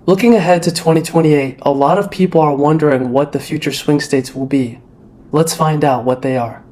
Looking ahead to 2028, a lot of people are wondering what the future swing states will be. Let's find out what they are.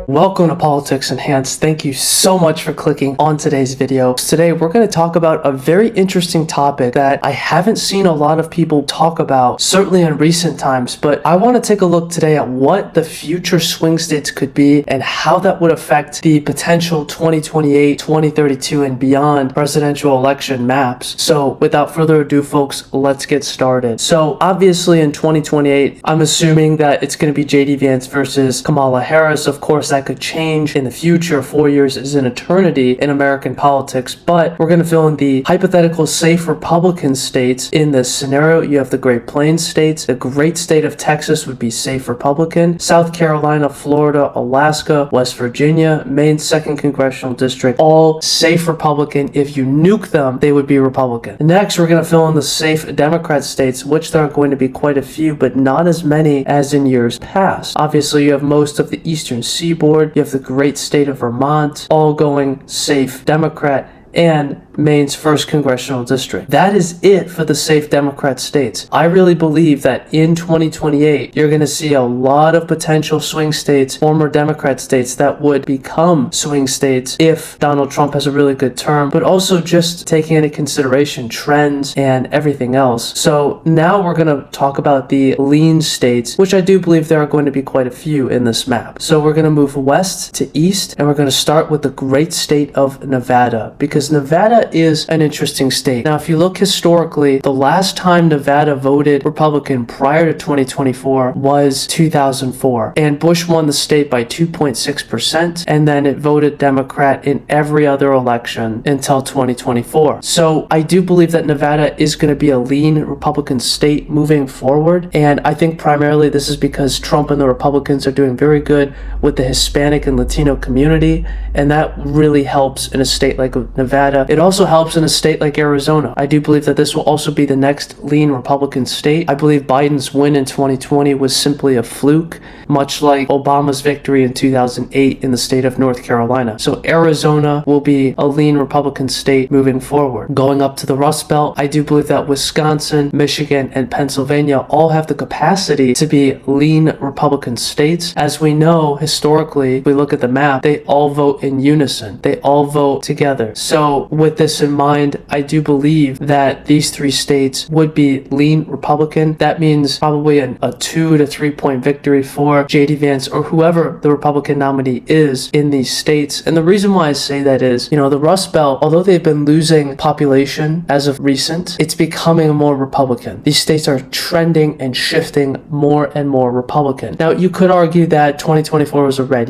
Welcome to Politics Enhanced. Thank you so much for clicking on today's video. Today we're going to talk about a very interesting topic that I haven't seen a lot of people talk about, certainly in recent times, but I want to take a look today at what the future swing states could be and how that would affect the potential 2028, 2032 and beyond presidential election maps. So without further ado, folks, let's get started. So obviously in 2028, I'm assuming that it's going to be JD Vance versus Kamala Harris. Of course, that could change in the future. 4 years is an eternity in American politics, but we're going to fill in the hypothetical safe Republican states. In this scenario, you have the Great Plains states. The great state of Texas would be safe Republican. South Carolina, Florida, Alaska, West Virginia, Maine's 2nd Congressional District, all safe Republican. If you nuke them, they would be Republican. Next, we're going to fill in the safe Democrat states, which there are going to be quite a few, but not as many as in years past. Obviously, you have most of the Eastern Seaboard. You have the great state of Vermont, all going safe Democrat, and Maine's 1st Congressional District. That is it for the safe Democrat states. I really believe that in 2028, you're going to see a lot of potential swing states, former Democrat states, that would become swing states if Donald Trump has a really good term, but also just taking into consideration trends and everything else. So now we're going to talk about the lean states, which I do believe there are going to be quite a few in this map. So we're going to move west to east, and we're going to start with the great state of Nevada, because Nevada is an interesting state. Now, if you look historically, the last time Nevada voted Republican prior to 2024 was 2004, and Bush won the state by 2.6%, and then it voted Democrat in every other election until 2024. So I do believe that Nevada is going to be a lean Republican state moving forward, and I think primarily this is because Trump and the Republicans are doing very good with the Hispanic and Latino community, and that really helps in a state like Nevada. It also helps in a state like Arizona. I do believe that this will also be the next lean Republican state. I believe Biden's win in 2020 was simply a fluke, much like Obama's victory in 2008 in the state of North Carolina. So Arizona will be a lean Republican state moving forward. Going up to the Rust Belt, I do believe that Wisconsin, Michigan, and Pennsylvania all have the capacity to be lean Republican states. As we know, historically, if we look at the map, they all vote in unison. They all vote together. So with this in mind, I do believe that these 3 states would be lean Republican. That means probably a 2 to 3 point victory for JD Vance or whoever the Republican nominee is in these states. And the reason why I say that is, the Rust Belt, although they've been losing population as of recent, it's becoming more Republican. These states are trending and shifting more and more Republican. Now, you could argue that 2024 was a red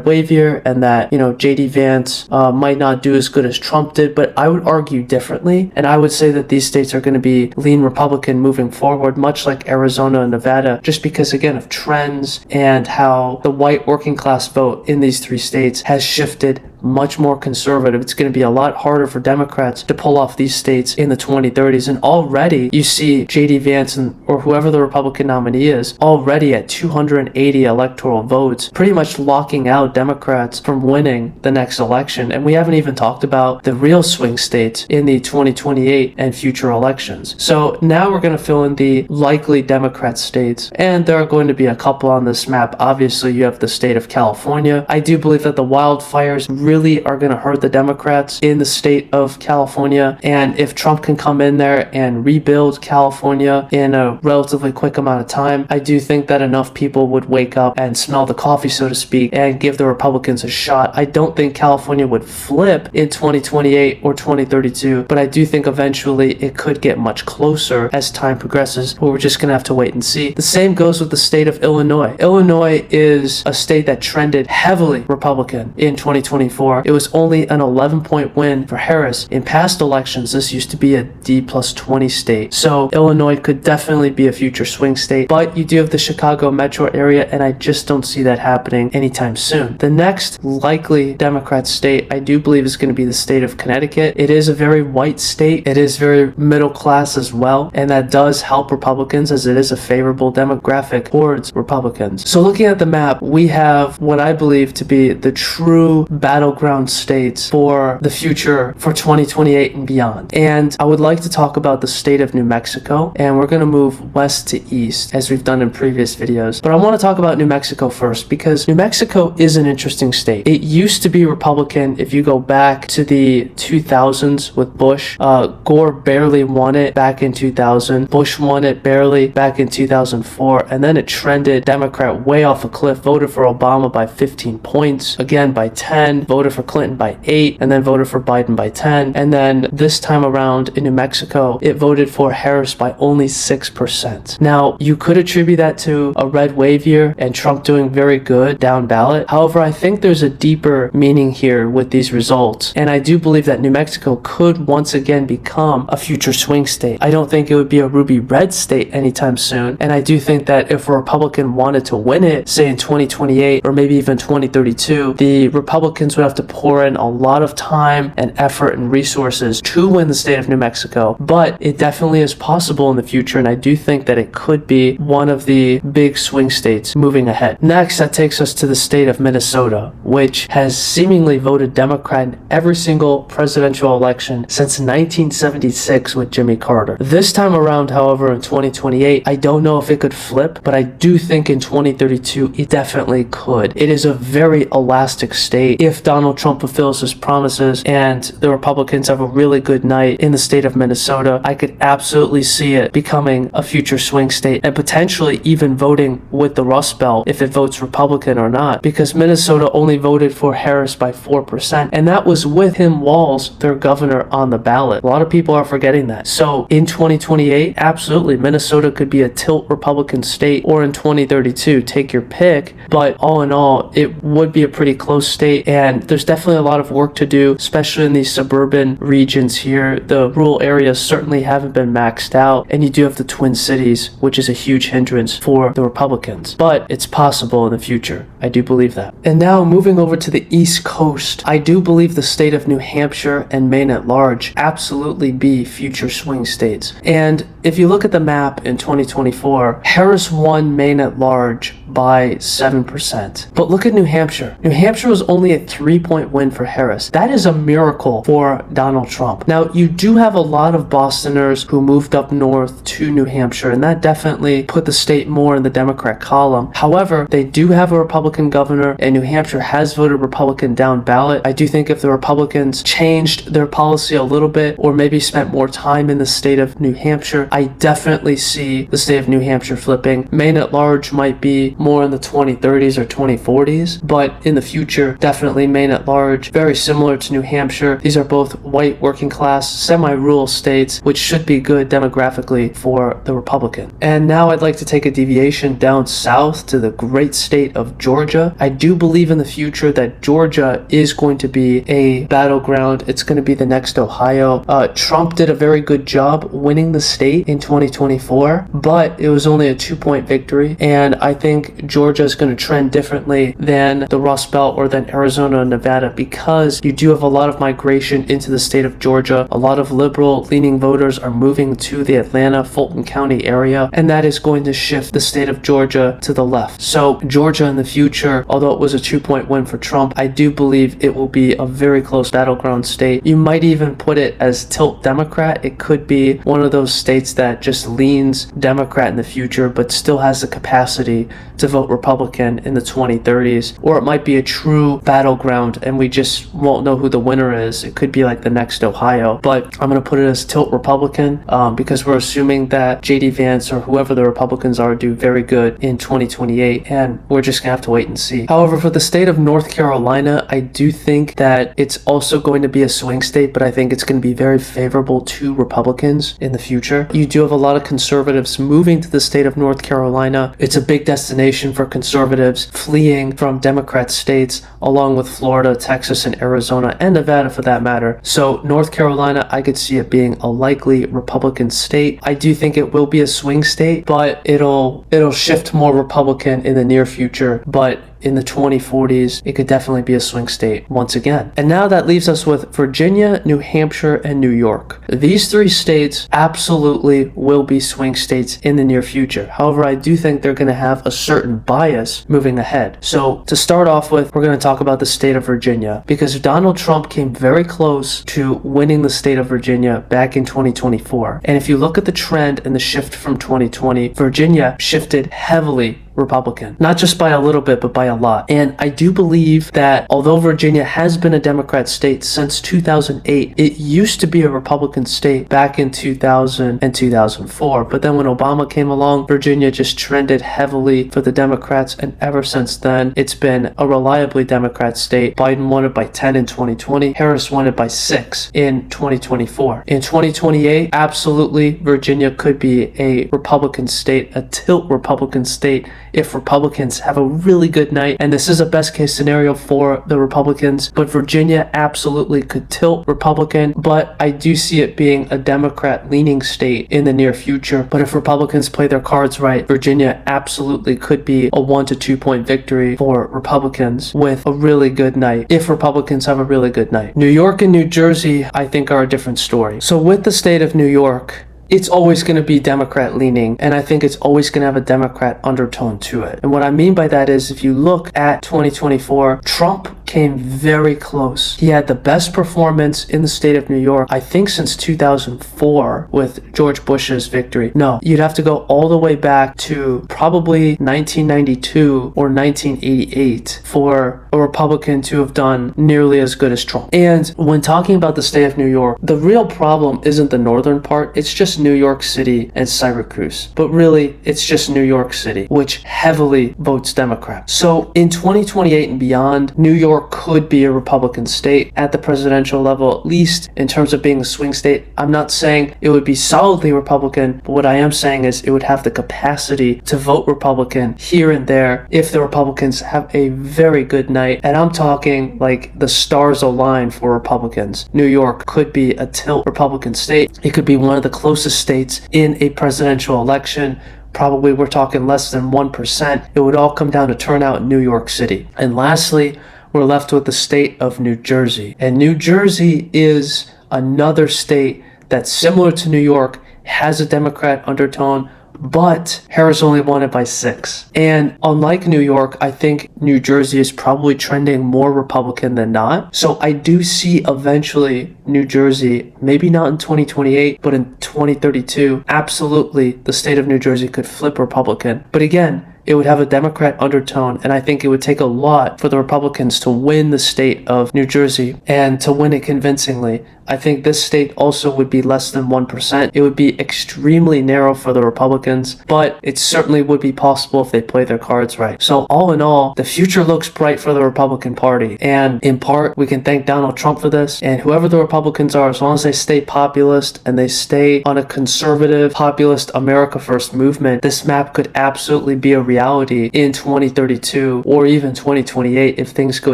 wave year, and that, JD Vance might not do as good as Trump did, but I would argue differently, and I would say that these states are going to be lean Republican moving forward, much like Arizona and Nevada, just because, again, of trends and how the white working class vote in these 3 states has shifted much more conservative. It's going to be a lot harder for Democrats to pull off these states in the 2030s. And already you see JD Vance or whoever the Republican nominee is already at 280 electoral votes, pretty much locking out Democrats from winning the next election. And we haven't even talked about the real swing states in the 2028 and future elections. So now we're going to fill in the likely Democrat states, and there are going to be a couple on this map. Obviously, you have the state of California. I do believe that the wildfires really are going to hurt the Democrats in the state of California, and if Trump can come in there and rebuild California in a relatively quick amount of time, I do think that enough people would wake up and smell the coffee, so to speak, and give the Republicans a shot. I don't think California would flip in 2028 or 2032, but I do think eventually it could get much closer as time progresses, but we're just going to have to wait and see. The same goes with the state of Illinois. Illinois is a state that trended heavily Republican in 2024. 2024, it was only an 11-point win for Harris. In past elections, this used to be a D+20 state. So Illinois could definitely be a future swing state, but you do have the Chicago metro area, and I just don't see that happening anytime soon. The next likely Democrat state, I do believe, is going to be the state of Connecticut. It is a very white state. It is very middle class as well, and that does help Republicans as it is a favorable demographic towards Republicans. So looking at the map, we have what I believe to be the true battleground states for the future for 2028 and beyond. And I would like to talk about the state of New Mexico, and we're going to move west to east as we've done in previous videos. But I want to talk about New Mexico first because New Mexico is an interesting state. It used to be Republican. If you go back to the 2000s with Bush, Gore barely won it back in 2000. Bush won it barely back in 2004, and then it trended Democrat way off a cliff, voted for Obama by 15 points, again by 10, voted for Clinton by 8, and then voted for Biden by 10. And then this time around in New Mexico, it voted for Harris by only 6%. Now, you could attribute that to a red wave year and Trump doing very good down ballot. However, I think there's a deeper meaning here with these results, and I do believe that New Mexico could once again become a future swing state. I don't think it would be a ruby red state anytime soon, and I do think that if a Republican wanted to win it, say in 2028 or maybe even 2032, the Republicans would have to pour in a lot of time and effort and resources to win the state of New Mexico. But it definitely is possible in the future, and I do think that it could be one of the big swing states moving ahead. Next, that takes us to the state of Minnesota, which has seemingly voted Democrat in every single presidential election since 1976 with Jimmy Carter. This time around, however, in 2028, I don't know if it could flip, but I do think in 2032 it definitely could. It is a very elastic state. If Donald Trump fulfills his promises and the Republicans have a really good night in the state of Minnesota, I could absolutely see it becoming a future swing state and potentially even voting with the Rust Belt if it votes Republican or not, because Minnesota only voted for Harris by 4%, and that was with Tim Walz, their governor, on the ballot. A lot of people are forgetting that. So in 2028, absolutely, Minnesota could be a tilt Republican state, or in 2032, take your pick. But all in all, it would be a pretty close state, and there's definitely a lot of work to do, especially in these suburban regions here. The rural areas certainly haven't been maxed out, and you do have the Twin Cities, which is a huge hindrance for the Republicans. But it's possible in the future. I do believe that. And now moving over to the East Coast, I do believe the state of New Hampshire and Maine at large absolutely be future swing states. And if you look at the map in 2024, Harris won Maine at large by 7%. But look at New Hampshire. New Hampshire was only a 3-point win for Harris. That is a miracle for Donald Trump. Now, you do have a lot of Bostoners who moved up north to New Hampshire, and that definitely put the state more in the Democrat column. However, they do have a Republican governor, and New Hampshire has voted Republican down ballot. I do think if the Republicans changed their policy a little bit, or maybe spent more time in the state of New Hampshire, I definitely see the state of New Hampshire flipping. Maine at large might be more in the 2030s or 2040s, but in the future, definitely Maine at large, very similar to New Hampshire. These are both white, working class, semi-rural states, which should be good demographically for the Republican. And now I'd like to take a deviation down south to the great state of Georgia. I do believe in the future that Georgia is going to be a battleground. It's going to be the next Ohio. Trump did a very good job winning the state in 2024, but it was only a 2-point victory, and I think Georgia is going to trend differently than the Rust Belt or than Arizona and Nevada, because you do have a lot of migration into the state of Georgia. A lot of liberal-leaning voters are moving to the Atlanta, Fulton County area, and that is going to shift the state of Georgia to the left. So Georgia in the future, although it was a 2-point win for Trump, I do believe it will be a very close battleground state. You might even put it as tilt Democrat. It could be one of those states that just leans Democrat in the future, but still has the capacity to vote Republican in the 2030s. Or it might be a true battleground and we just won't know who the winner is. It could be like the next Ohio, but I'm going to put it as tilt Republican because we're assuming that JD Vance or whoever the Republicans are do very good in 2028, and we're just going to have to wait and see. However, for the state of North Carolina, I do think that it's also going to be a swing state, but I think it's going to be very favorable to Republicans in the future. You do have a lot of conservatives moving to the state of North Carolina. It's a big destination for conservatives fleeing from Democrat states, along with Florida, Texas, and Arizona, and Nevada for that matter. So North Carolina, I could see it being a likely Republican state. I do think it will be a swing state, but it'll shift more Republican in the near future. But in the 2040s, it could definitely be a swing state once again. And now that leaves us with Virginia, New Hampshire, and New York. These three states absolutely will be swing states in the near future. However, I do think they're going to have a certain bias moving ahead. So to start off with, we're going to talk about the state of Virginia, because Donald Trump came very close to winning the state of Virginia back in 2024. And if you look at the trend and the shift from 2020, Virginia shifted heavily Republican, not just by a little bit, but by a lot. And I do believe that although Virginia has been a Democrat state since 2008, it used to be a Republican state back in 2000 and 2004. But then when Obama came along, Virginia just trended heavily for the Democrats. And ever since then, it's been a reliably Democrat state. Biden won it by 10 in 2020. Harris won it by 6 in 2024. In 2028, absolutely, Virginia could be a Republican state, a tilt Republican state, if Republicans have a really good night. And this is a best case scenario for the Republicans, but Virginia absolutely could tilt Republican. But I do see it being a Democrat leaning state in the near future. But if Republicans play their cards right, Virginia absolutely could be a 1 to 2 point victory for Republicans with a really good night, if Republicans have a really good night. New York and New Jersey, I think, are a different story. So with the state of New York, it's always going to be Democrat leaning, and I think it's always going to have a Democrat undertone to it. And what I mean by that is, if you look at 2024, Trump came very close. He had the best performance in the state of New York, I think, since 2004 with George Bush's victory. No, you'd have to go all the way back to probably 1992 or 1988 for a Republican to have done nearly as good as Trump. And when talking about the state of New York, the real problem isn't the northern part, it's just New York City and Syracuse. But really, it's just New York City, which heavily votes Democrat. So in 2028 and beyond, New York could be a Republican state at the presidential level, at least in terms of being a swing state. I'm not saying it would be solidly Republican, but what I am saying is it would have the capacity to vote Republican here and there if the Republicans have a very good night. And I'm talking like the stars align for Republicans. New York could be a tilt Republican state. It could be one of the closest states in a presidential election. Probably we're talking less than 1%. It would all come down to turnout in New York City. And lastly, we're left with the state of New Jersey. And New Jersey is another state that's similar to New York, has a Democrat undertone, but Harris only won it by 6. And unlike New York, I think New Jersey is probably trending more Republican than not. So I do see eventually New Jersey, maybe not in 2028, but in 2032, absolutely the state of New Jersey could flip Republican. But again, it would have a Democrat undertone, and I think it would take a lot for the Republicans to win the state of New Jersey, and to win it convincingly. I think this state also would be less than 1%. It would be extremely narrow for the Republicans, but it certainly would be possible if they play their cards right. So all in all, the future looks bright for the Republican Party, and in part, we can thank Donald Trump for this, and whoever the Republicans are, as long as they stay populist and they stay on a conservative, populist, America First movement, this map could absolutely be a reality in 2032 or even 2028 if things go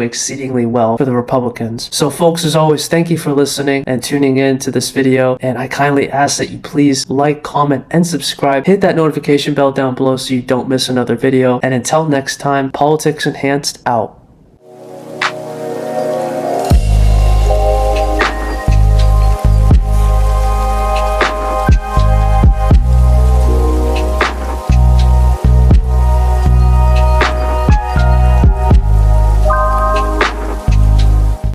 exceedingly well for the Republicans. So folks, as always, thank you for listening and tuning in to this video, and I kindly ask that you please like, comment, and subscribe. Hit that notification bell down below so you don't miss another video, and until next time, Politics Enhanced out.